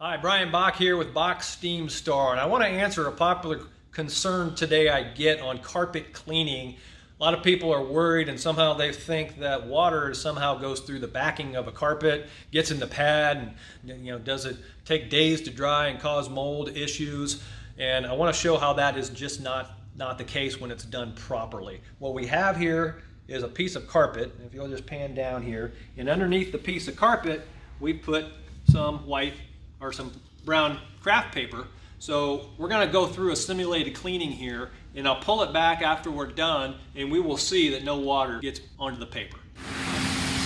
Hi, Brian Bach here with Bach Steam Star, and I want to answer a popular concern today I get on carpet cleaning. A lot of people are worried and somehow they think that water somehow goes through the backing of a carpet, gets in the pad, and does it take days to dry and cause mold issues? And I want to show how that is just not the case when it's done properly. What we have here is a piece of carpet. If you'll just pan down here, and underneath the piece of carpet we put some white or some brown craft paper. So we're going to go through a simulated cleaning here, and I'll pull it back after we're done, and we will see that no water gets onto the paper.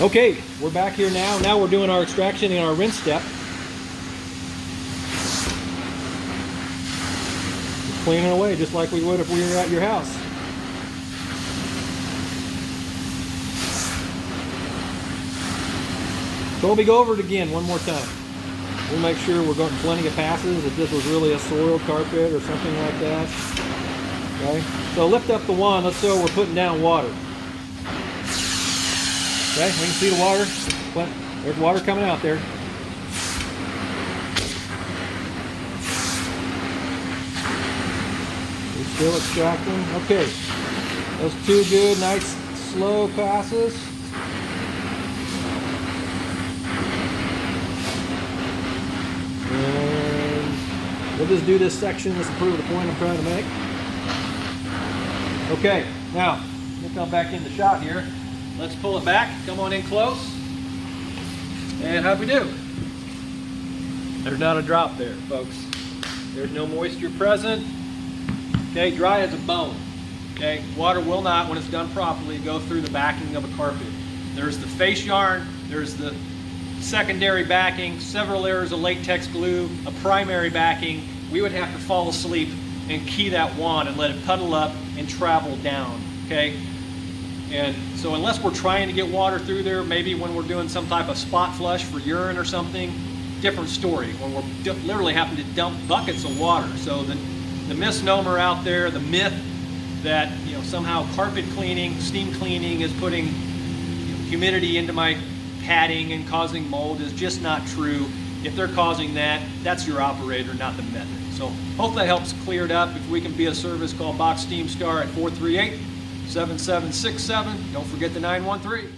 Okay, we're back here now. Now we're doing our extraction and our rinse step. Just cleaning away just like we would if we were at your house. So let me go over it again one more time. We'll make sure we're getting plenty of passes if this was really a soiled carpet or something like that. Okay, so lift up the wand. Let's say we're putting down water. Okay, we can see the water. There's water coming out there. We're still extracting. Okay, those two good, nice, slow passes. We'll just do this section just to prove the point I'm trying to make. Okay, now we'll come back in the shot here. Let's pull it back. Come on in close. And how'd we do? There's not a drop there, folks. There's no moisture present. Okay, dry as a bone. Okay, water will not, when it's done properly, go through the backing of a carpet. There's the face yarn. There's the secondary backing, several layers of latex glue, a primary backing. We would have to fall asleep and key that wand and let it puddle up and travel down, okay? And so unless we're trying to get water through there, maybe when we're doing some type of spot flush for urine or something, different story, when we're literally having to dump buckets of water. So the misnomer out there, the myth that somehow carpet cleaning, steam cleaning is putting humidity into my padding and causing mold is just not true. If they're causing that, that's your operator, not the method. So hope that helps clear it up. If we can be of service, call Bach Steam Star at 438-7767. Don't forget the 913.